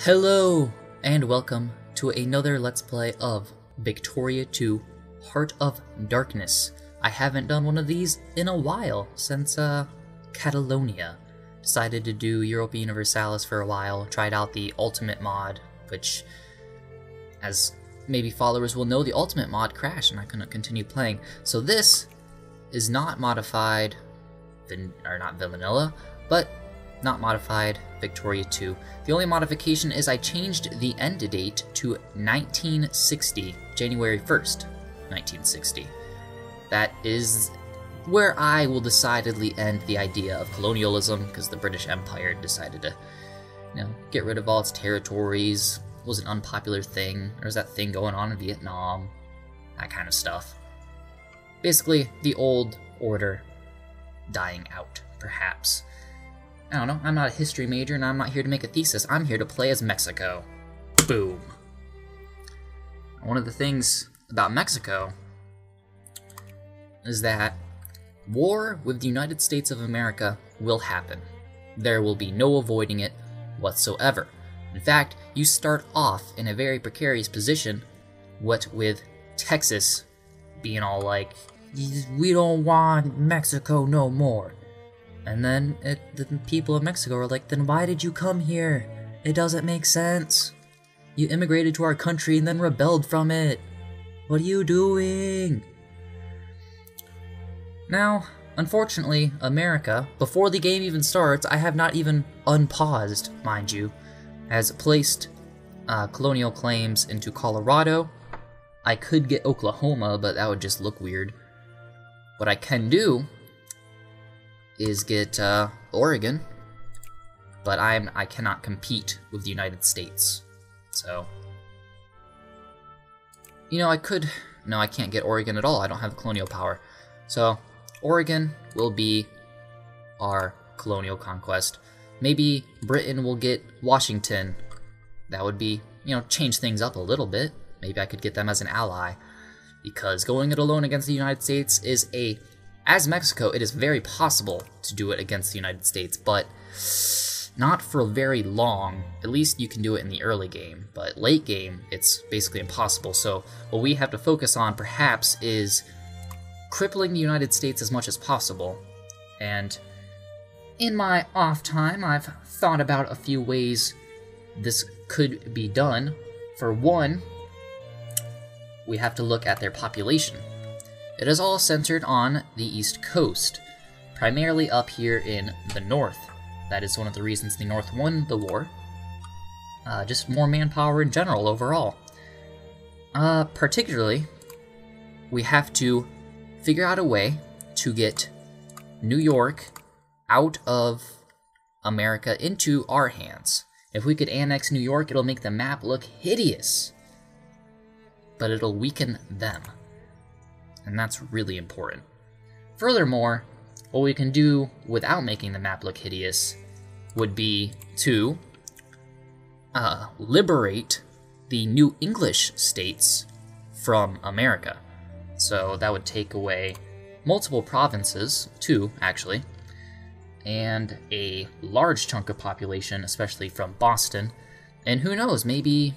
Hello, and welcome to another Let's Play of Victoria 2 Heart of Darkness. I haven't done one of these in a while, since, Catalonia. Decided to do Europa Universalis for a while, tried out the Ultimate mod, which, as maybe followers will know, the Ultimate mod crashed and I couldn't continue playing. So this is not modified, or not vanilla, but not modified Victoria 2. The only modification is I changed the end date to 1960, January 1st, 1960. That is where I will decidedly end the idea of colonialism, because the British Empire decided to, get rid of all its territories. It was an unpopular thing. There's that thing going on in Vietnam, that kind of stuff. Basically, the old order dying out, perhaps. I don't know, I'm not a history major and I'm not here to make a thesis, I'm here to play as Mexico. Boom. One of the things about Mexico is that war with the United States of America will happen. There will be no avoiding it whatsoever. In fact, you start off in a very precarious position, what with Texas being all like, we don't want Mexico no more. And then the people of Mexico are like, then why did you come here? It doesn't make sense. You immigrated to our country and then rebelled from it. What are you doing? Now, unfortunately, America, before the game even starts, I have not even unpaused, mind you, has placed colonial claims into Colorado. I could get Oklahoma, but that would just look weird. What I can do is get Oregon, but I cannot compete with the United States. So, I could. No, I can't get Oregon at all. I don't have colonial power. So, Oregon will be our colonial conquest. Maybe Britain will get Washington. That would be, change things up a little bit. Maybe I could get them as an ally, because going it alone against the United States is as Mexico, it is very possible to do it against the United States, but not for very long. At least you can do it in the early game, but late game, it's basically impossible. So what we have to focus on, perhaps, is crippling the United States as much as possible. And in my off time, I've thought about a few ways this could be done. For one, we have to look at their population. It is all centered on the East Coast, primarily up here in the North. That is one of the reasons the North won the war. Just more manpower in general, overall. Particularly, we have to figure out a way to get New York out of America into our hands. If we could annex New York, it'll make the map look hideous, but it'll weaken them. And that's really important. Furthermore, what we can do without making the map look hideous would be to liberate the New English states from America. So that would take away multiple provinces, 2 actually, and a large chunk of population, especially from Boston. And who knows, maybe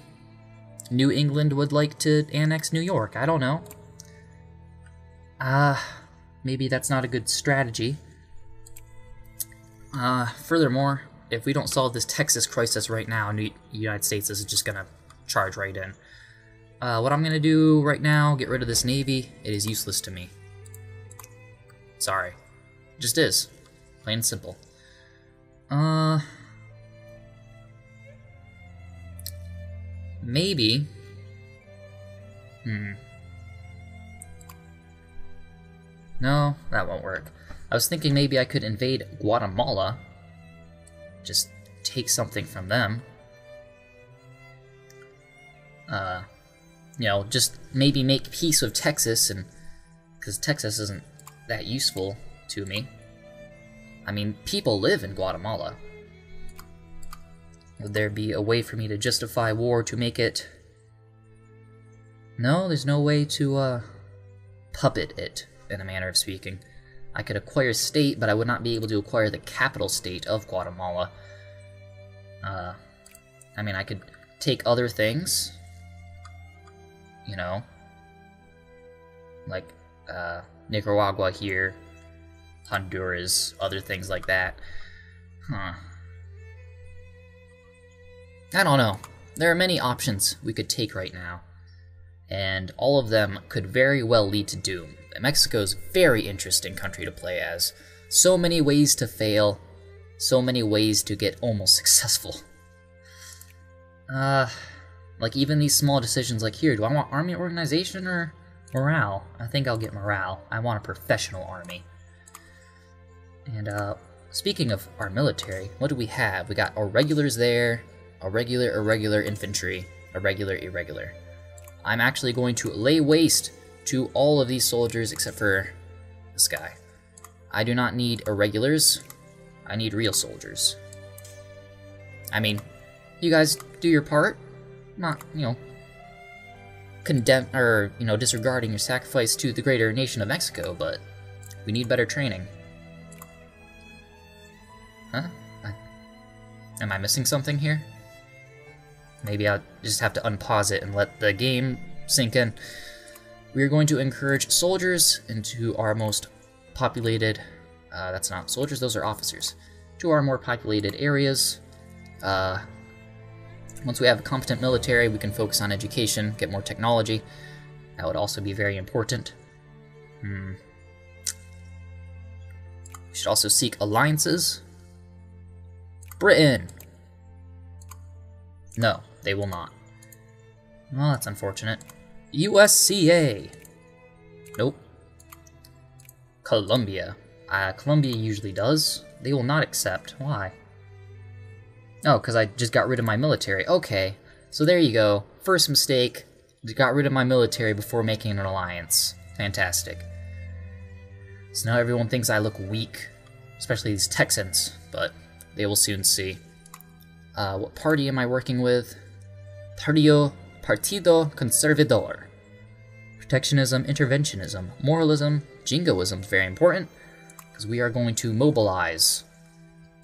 New England would like to annex New York, I don't know. Maybe that's not a good strategy. Furthermore, if we don't solve this Texas crisis right now, the United States is just gonna charge right in. What I'm gonna do right now, get rid of this Navy. It is useless to me. Sorry. It just is. Plain and simple. Maybe. No, that won't work. I was thinking maybe I could invade Guatemala. Just take something from them. Just maybe make peace with Texas, and because Texas isn't that useful to me. I mean, people live in Guatemala. Would there be a way for me to justify war to make it? No, there's no way to, puppet it, in a manner of speaking. I could acquire state, but I would not be able to acquire the capital state of Guatemala. I mean, I could take other things, you know, like Nicaragua here, Honduras, other things like that. Huh. I don't know. There are many options we could take right now, and all of them could very well lead to doom. Mexico's a very interesting country to play as. So many ways to fail, so many ways to get almost successful. Like even these small decisions like here, do I want army organization or morale? I think I'll get morale. I want a professional army. And speaking of our military, what do we have? We got our regulars there, a regular, irregular infantry, a regular, irregular. I'm actually going to lay waste to all of these soldiers except for this guy. I do not need irregulars. I need real soldiers. I mean, you guys do your part. Not, you know, disregarding your sacrifice to the greater nation of Mexico, but we need better training. Huh? Am I missing something here? Maybe I'll just have to unpause it and let the game sink in. We are going to encourage soldiers into our most populated, that's not soldiers, those are officers, to our more populated areas. Once we have a competent military, we can focus on education, get more technology. That would also be very important. We should also seek alliances. Britain! No, they will not. Well, that's unfortunate. USCA! Nope. Colombia. Colombia usually does. They will not accept. Why? Oh, because I just got rid of my military. Okay, so there you go. First mistake. Got rid of my military before making an alliance. Fantastic. So now everyone thinks I look weak. Especially these Texans, but they will soon see. What party am I working with? Partido Conservador. Protectionism, interventionism, moralism, jingoism is very important, because we are going to mobilize.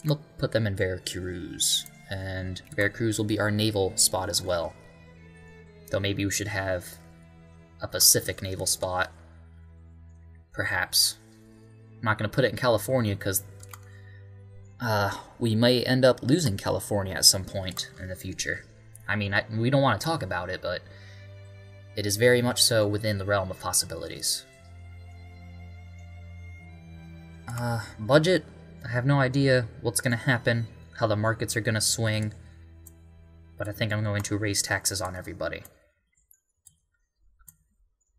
We'll put them in Veracruz, and Veracruz will be our naval spot as well. Though maybe we should have a Pacific naval spot, perhaps. I'm not going to put it in California, because we may end up losing California at some point in the future. I mean, we don't want to talk about it, but it is very much so within the realm of possibilities. Budget? I have no idea what's going to happen, how the markets are going to swing, but I think I'm going to raise taxes on everybody.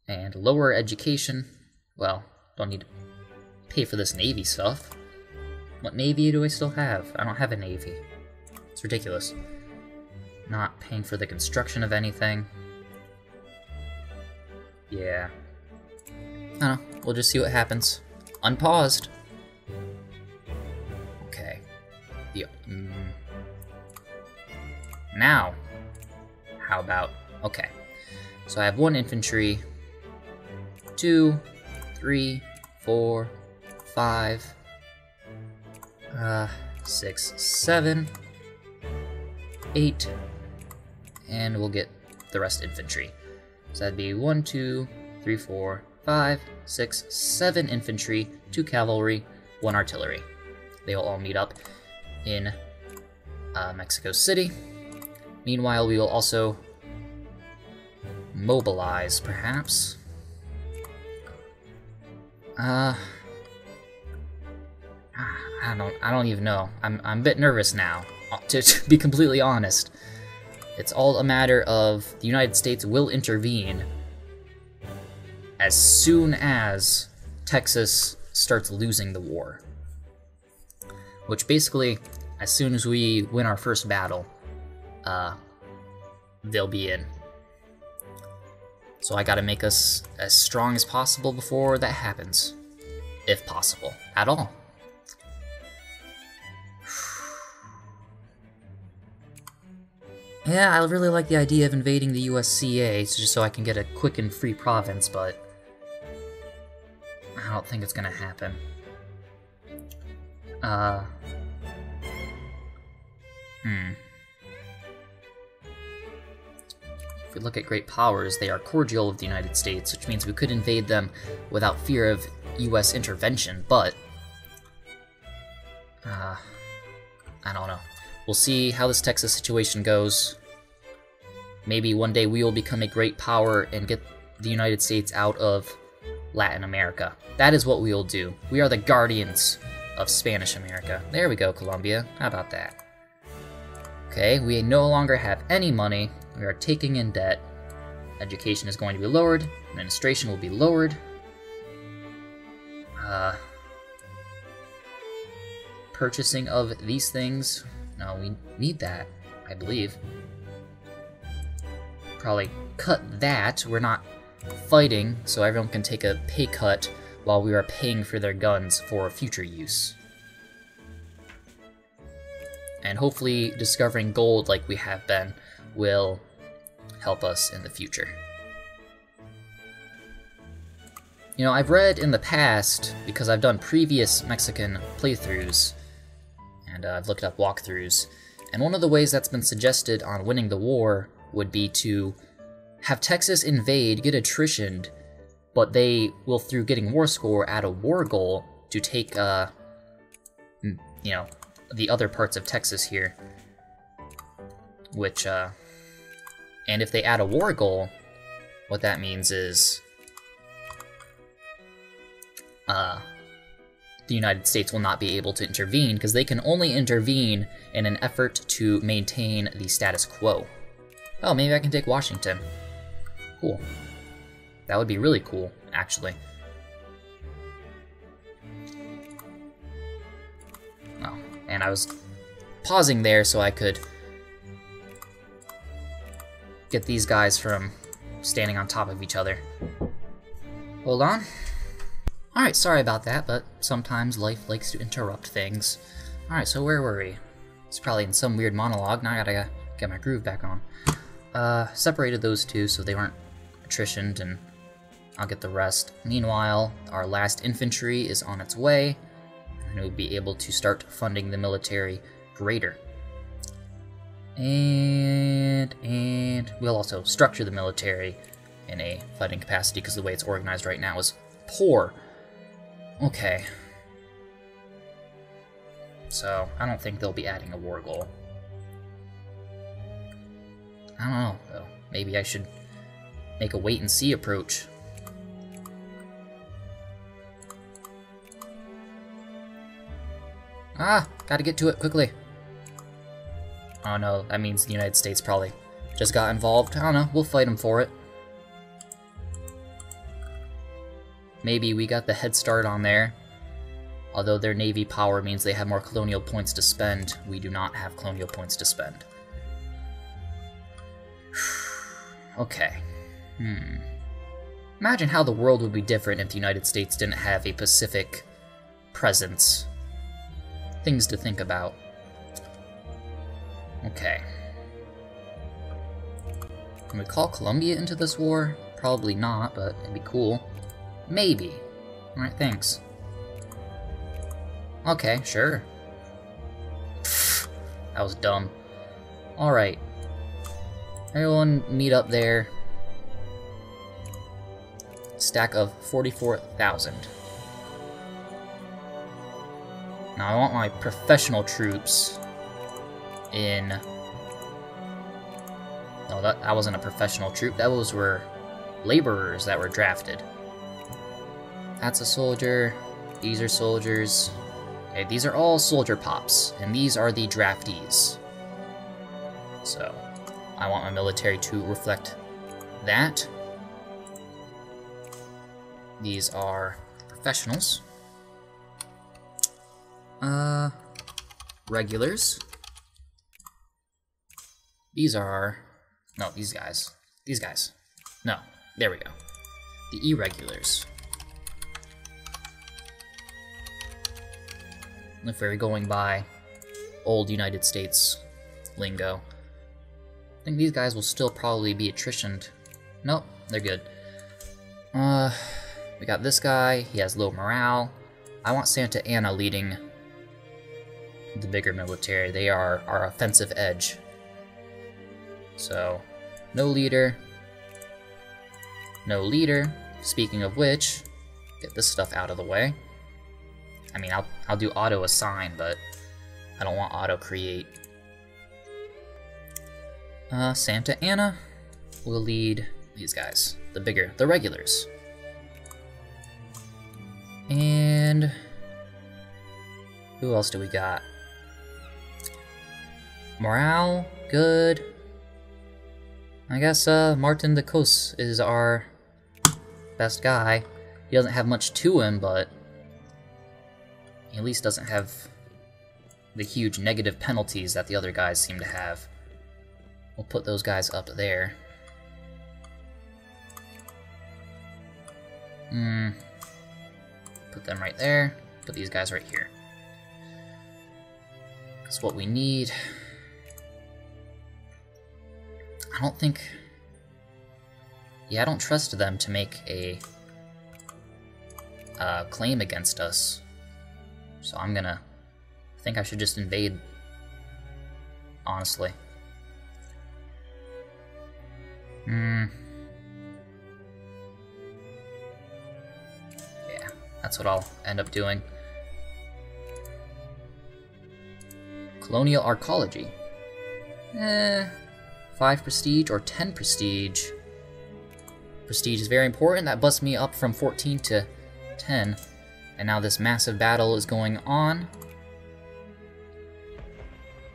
And lower education. Well, don't need to pay for this Navy stuff. What Navy do I still have? I don't have a Navy. It's ridiculous. Not paying for the construction of anything. Yeah. I don't know. We'll just see what happens. Unpaused. Okay. Now. How about... Okay. So I have 1 infantry. 2, 3, 4, 5... 6, 7, 8, and we'll get the rest infantry. So that'd be 1, 2, 3, 4, 5, 6, 7 infantry, 2 cavalry, 1 artillery. They will all meet up in Mexico City. Meanwhile, we will also mobilize, perhaps. I don't even know. I'm a bit nervous now, to be completely honest. It's all a matter of the United States will intervene as soon as Texas starts losing the war. Which basically, as soon as we win our first battle, they'll be in. So I gotta make us as strong as possible before that happens. If possible, at all. Yeah, I really like the idea of invading the USCA, just so I can get a quick and free province, but I don't think it's gonna happen. If we look at great powers, they are cordial with the United States, which means we could invade them without fear of US intervention, but I don't know. We'll see how this Texas situation goes. Maybe one day we will become a great power and get the United States out of Latin America. That is what we will do. We are the guardians of Spanish America. There we go, Colombia. How about that? Okay, we no longer have any money. We are taking in debt. Education is going to be lowered. Administration will be lowered. Purchasing of these things. No, we need that, I believe. Probably cut that. We're not fighting, so everyone can take a pay cut while we are paying for their guns for future use. And hopefully discovering gold like we have been will help us in the future. You know, I've read in the past, because I've done previous Mexican playthroughs, and I've looked up walkthroughs, and one of the ways that's been suggested on winning the war would be to have Texas invade, get attritioned, but they will, through getting war score, add a war goal to take, you know, the other parts of Texas here. Which, and if they add a war goal, what that means is, the United States will not be able to intervene, because they can only intervene in an effort to maintain the status quo. Oh, maybe I can take Washington. Cool. That would be really cool, actually. Oh, and I was pausing there so I could get these guys from standing on top of each other. Hold on. Alright, sorry about that, but sometimes life likes to interrupt things. Alright, so where were we? It's probably in some weird monologue. Now I gotta get my groove back on. Separated those two so they weren't attritioned, and I'll get the rest. Meanwhile, our last infantry is on its way, and we'll be able to start funding the military greater. And we'll also structure the military in a fighting capacity, because the way it's organized right now is poor. Okay. So, I don't think they'll be adding a war goal. I don't know, though. Maybe I should make a wait-and-see approach. Ah! Gotta get to it quickly. Oh no, that means the United States probably just got involved. I don't know, we'll fight them for it. Maybe we got the head start on there. Although their navy power means they have more colonial points to spend, we do not have colonial points to spend. Okay. Imagine how the world would be different if the United States didn't have a Pacific presence. Things to think about. Okay. Can we call Colombia into this war? Probably not, but it'd be cool. Maybe. Alright, thanks. Okay, sure. Pfft, that was dumb. Alright. Everyone meet up there. Stack of 44,000. Now I want my professional troops in... No, that wasn't a professional troop. Those were laborers that were drafted. That's a soldier. These are soldiers. Okay, these are all soldier pops, and these are the draftees. So, I want my military to reflect that. These are professionals. Regulars. These are... No, these guys. These guys. No, there we go. The irregulars. If we're going by old United States lingo. I think these guys will still probably be attritioned. Nope, they're good. We got this guy, he has low morale. I want Santa Anna leading the bigger military. They are our offensive edge. So, No leader. No leader. Speaking of which, get this stuff out of the way. I mean, I'll do auto assign, but I don't want auto create. Santa Anna will lead these guys, the regulars. And who else do we got? Morale, good. I guess Martin de Cos is our best guy. He doesn't have much to him, but he at least doesn't have the huge negative penalties that the other guys seem to have. We'll put those guys up there. Put them right there. Put these guys right here. That's what we need. I don't think... Yeah, I don't trust them to make a claim against us. So I'm gonna... I think I should just invade. Honestly. Yeah, that's what I'll end up doing. Colonial Archaeology. 5 prestige or 10 prestige. Prestige is very important. That busts me up from 14 to 10. And now this massive battle is going on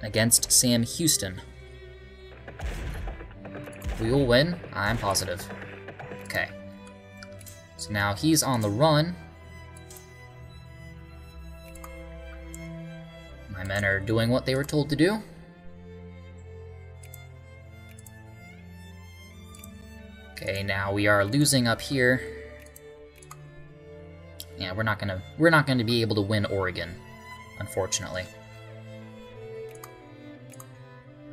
against Sam Houston. We will win, I'm positive. Okay. So now he's on the run. My men are doing what they were told to do. Okay, now we are losing up here. Yeah, we're not gonna be able to win Oregon, unfortunately.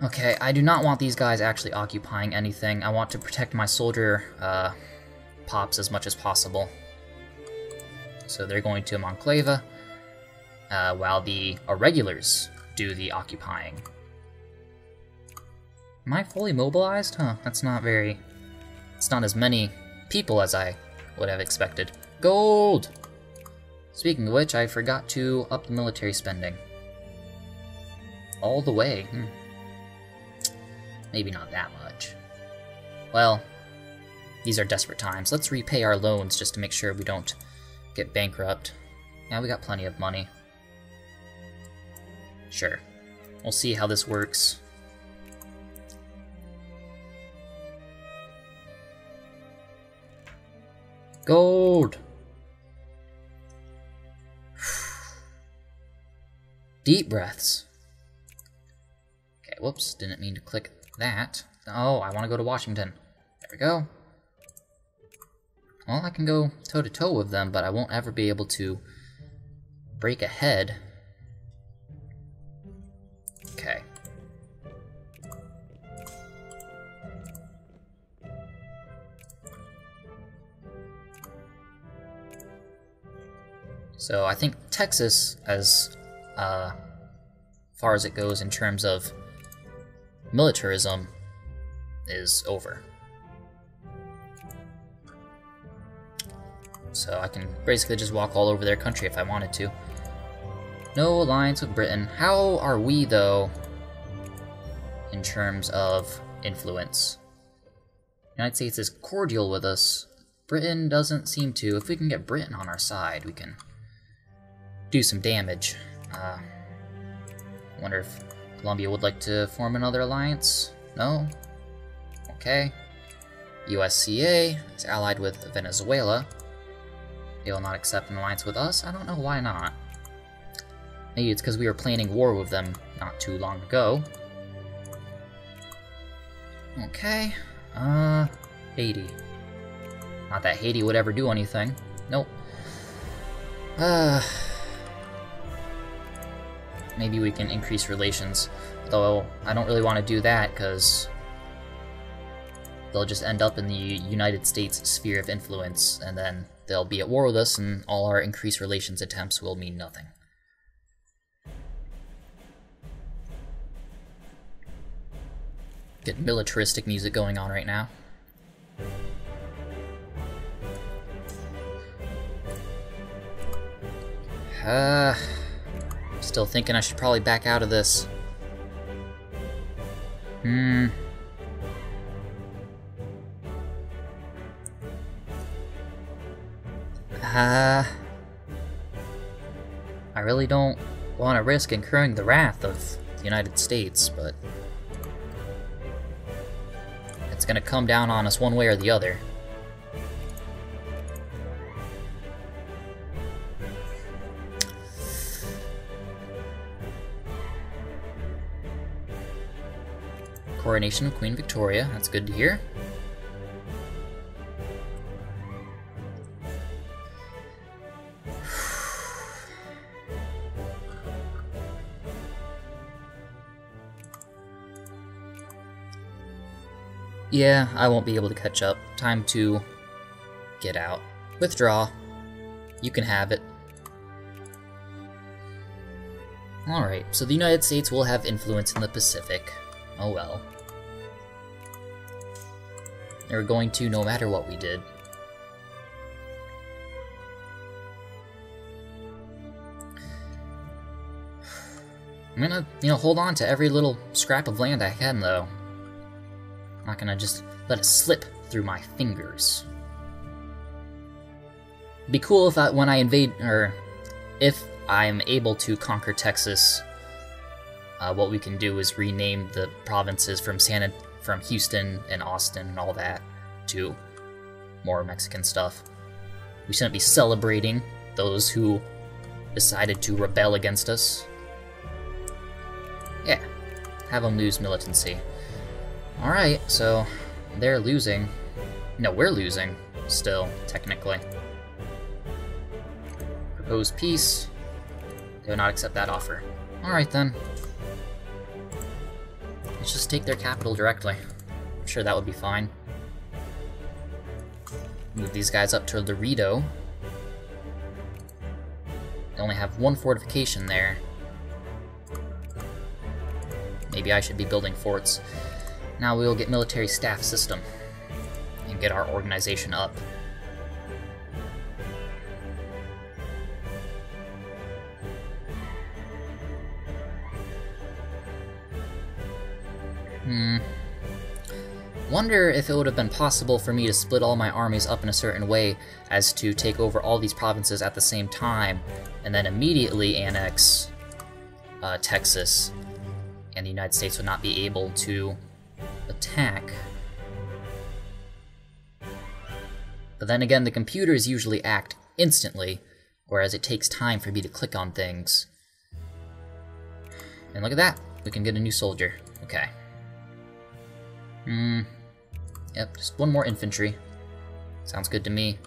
Okay, I do not want these guys actually occupying anything. I want to protect my soldier pops as much as possible. So they're going to Monclava, while the irregulars do the occupying. Am I fully mobilized? Huh, that's not very... It's not as many people as I would have expected. Gold! Speaking of which, I forgot to up the military spending. All the way. Maybe not that much. Well, these are desperate times. Let's repay our loans just to make sure we don't get bankrupt. Yeah, we got plenty of money. Sure. We'll see how this works. Gold! Deep breaths. Okay, whoops, didn't mean to click that. Oh, I want to go to Washington. There we go. Well, I can go toe-to-toe with them, but I won't ever be able to break ahead. Okay. So I think Texas, as far as it goes in terms of militarism, is over. So I can basically just walk all over their country if I wanted to. No alliance with Britain. How are we, though, in terms of influence? The United States is cordial with us. Britain doesn't seem to. If we can get Britain on our side, we can do some damage. Wonder if Colombia would like to form another alliance? No? Okay. USCA is allied with Venezuela. They will not accept an alliance with us? I don't know why not. Maybe it's because we were planning war with them not too long ago. Okay. Haiti. Not that Haiti would ever do anything. Nope. Maybe we can increase relations. Though I don't really want to do that because they'll just end up in the United States sphere of influence, and then they'll be at war with us, and all our increased relations attempts will mean nothing. Get militaristic music going on right now. Still thinking I should probably back out of this. I really don't want to risk incurring the wrath of the United States, but it's gonna come down on us one way or the other. Coronation of Queen Victoria, that's good to hear. Yeah, I won't be able to catch up. Time to get out. Withdraw. You can have it. Alright, so the United States will have influence in the Pacific. Oh well. They were going to no matter what we did. I'm gonna, hold on to every little scrap of land I can, though. I'm not gonna just let it slip through my fingers. It'd be cool if when I invade, or if I'm able to conquer Texas, what we can do is rename the provinces from Houston and Austin and all that to more Mexican stuff. We shouldn't be celebrating those who decided to rebel against us. Yeah, have them lose militancy. Alright, so they're losing. No, we're losing, still, technically. Proposed peace. They will not accept that offer. Alright then. Let's just take their capital directly. I'm sure that would be fine. Move these guys up to Laredo. They only have one fortification there. Maybe I should be building forts. Now we will get military staff system and get our organization up. Wonder if it would have been possible for me to split all my armies up in a certain way as to take over all these provinces at the same time and then immediately annex Texas, and the United States would not be able to attack. But then again, the computers usually act instantly, whereas it takes time for me to click on things. And look at that, we can get a new soldier. Okay. Yep, just one more infantry. Sounds good to me.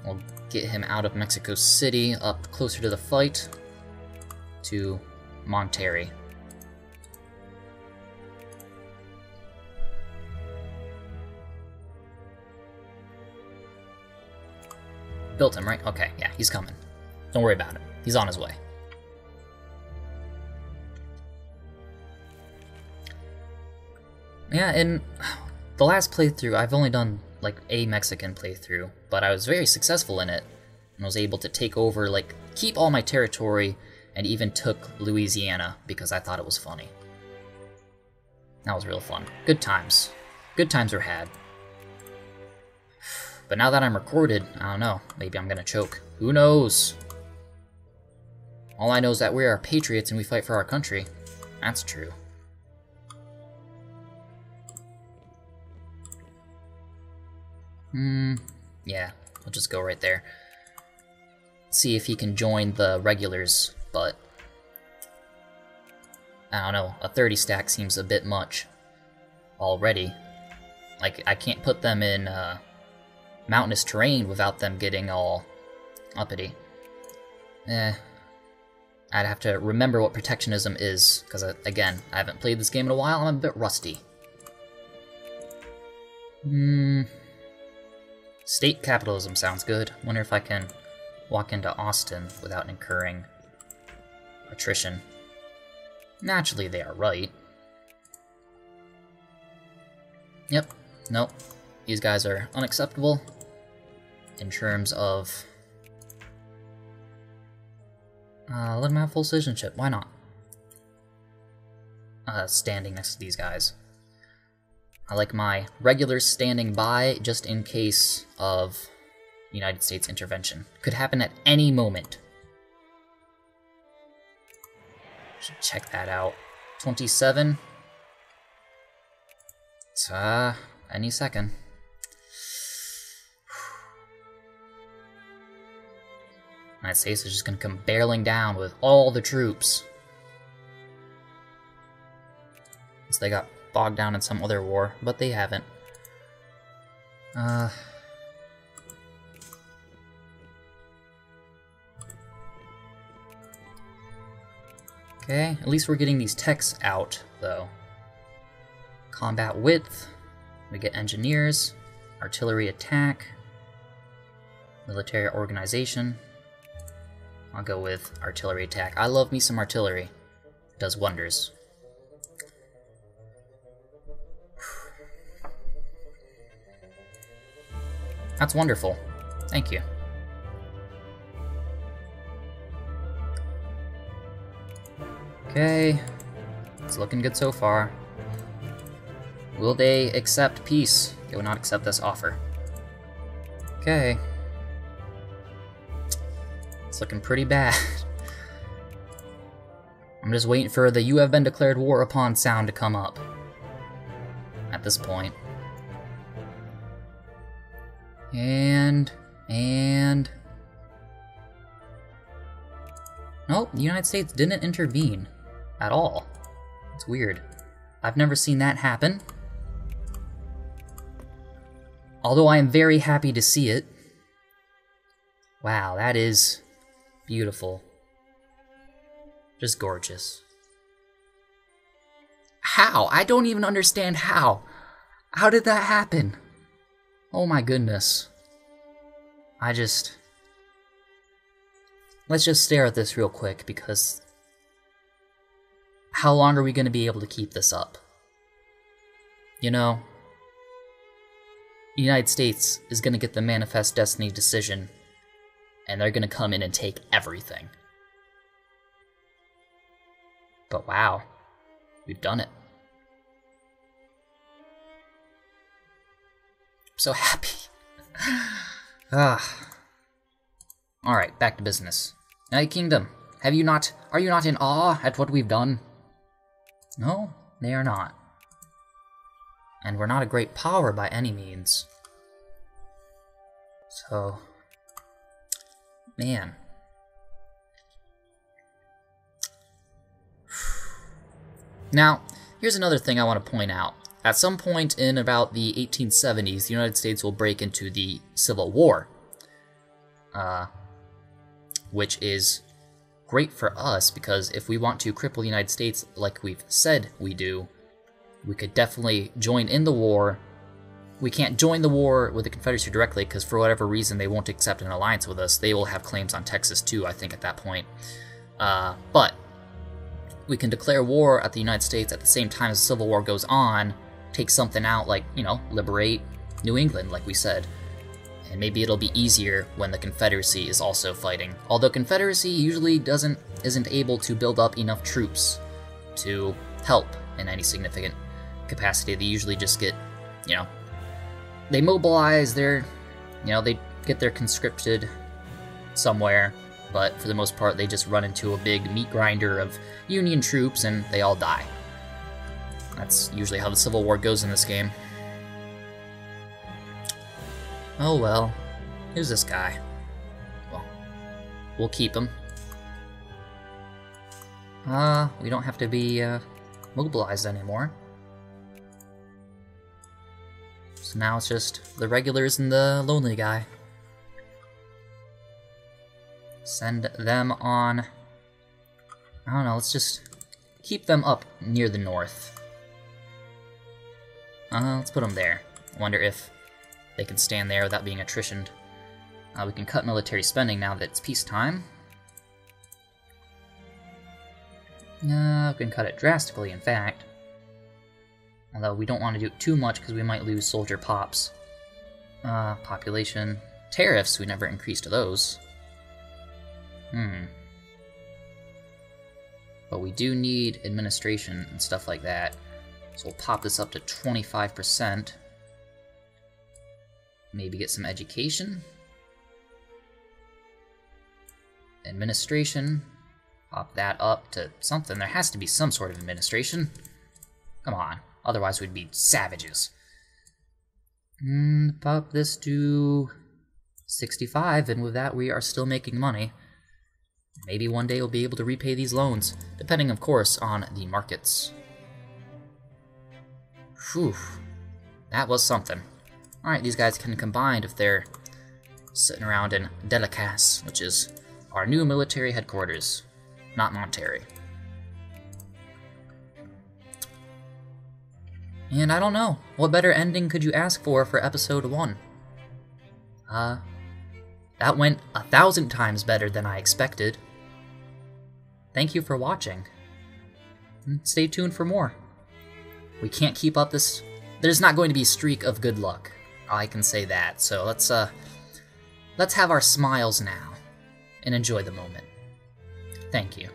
We'll get him out of Mexico City, up closer to the fight, to Monterrey. Built him, right? Okay, yeah, he's coming. Don't worry about it. He's on his way. Yeah, in the last playthrough, I've only done, like, a Mexican playthrough, but I was very successful in it, and was able to take over, like, keep all my territory, and even took Louisiana, because I thought it was funny. That was real fun. Good times. Good times were had. But now that I'm recorded, I don't know, maybe I'm gonna choke. Who knows? All I know is that we are patriots and we fight for our country. That's true. Yeah, I'll just go right there. See if he can join the regulars, but I don't know, a 30 stack seems a bit much already. Like, I can't put them in mountainous terrain without them getting all uppity. I'd have to remember what protectionism is, because, again, I haven't played this game in a while, I'm a bit rusty. State capitalism sounds good. Wonder if I can walk into Austin without incurring attrition. Naturally, they are right. Yep. Nope. These guys are unacceptable in terms of... let them have full citizenship. Why not? Standing next to these guys. I like my regulars standing by just in case of United States intervention. Could happen at any moment. Should check that out. 27. It's, any second. United States is just gonna come barreling down with all the troops. So they got bogged down in some other war, but they haven't. Okay, at least we're getting these techs out, though. Combat width, we get engineers, artillery attack, military organization. I'll go with artillery attack. I love me some artillery. It does wonders. That's wonderful. Thank you. Okay, it's looking good so far. Will they accept peace? They will not accept this offer. Okay. It's looking pretty bad. I'm just waiting for the "you have been declared war upon" sound to come up. At this point. And... Nope, the United States didn't intervene. At all. It's weird. I've never seen that happen. Although I am very happy to see it. Wow, that is beautiful. Just gorgeous. How? I don't even understand how. How did that happen? Oh my goodness. Let's just stare at this real quick, because how long are we going to be able to keep this up? You know, the United States is going to get the Manifest Destiny decision, and they're going to come in and take everything. But wow, we've done it. I'm so happy. Alright, back to business. United Kingdom, are you not in awe at what we've done? No, they are not. And we're not a great power by any means. So, man. Now, here's another thing I want to point out. At some point in about the 1870s, the United States will break into the Civil War. Which is great for us, because if we want to cripple the United States like we've said we do, we could definitely join in the war. We can't join the war with the Confederacy directly, because for whatever reason they won't accept an alliance with us. They will have claims on Texas too, I think, at that point. But we can declare war at the United States at the same time as the Civil War goes on, take something out like, you know, liberate New England, like we said. And maybe it'll be easier when the Confederacy is also fighting. Although Confederacy usually isn't able to build up enough troops to help in any significant capacity. They usually just get, you know, they mobilize their, you know, they get their conscripted somewhere, but for the most part they just run into a big meat grinder of Union troops and they all die. That's usually how the Civil War goes in this game. Oh well, who's this guy? Well, we'll keep him. We don't have to be mobilized anymore. So now it's just the regulars and the lonely guy. Send them on... I don't know, let's just keep them up near the north. Let's put them there. I wonder if they can stand there without being attritioned. We can cut military spending now that it's peacetime. We can cut it drastically, in fact. Although we don't want to do it too much because we might lose soldier pops. Population. Tariffs, we never increased those. But we do need administration and stuff like that. So we'll pop this up to 25%. Maybe get some education. Administration. Pop that up to something. There has to be some sort of administration. Come on. Otherwise we'd be savages. Pop this to 65, and with that we are still making money. Maybe one day we'll be able to repay these loans, depending of course on the markets. Whew. That was something. Alright, these guys can combine if they're sitting around in Delicas, which is our new military headquarters, not Monterrey. And I don't know, what better ending could you ask for episode 1? That went 1,000 times better than I expected. Thank you for watching. And stay tuned for more. We can't keep up this... There's not going to be a streak of good luck. I can say that. So let's have our smiles now and enjoy the moment. Thank you.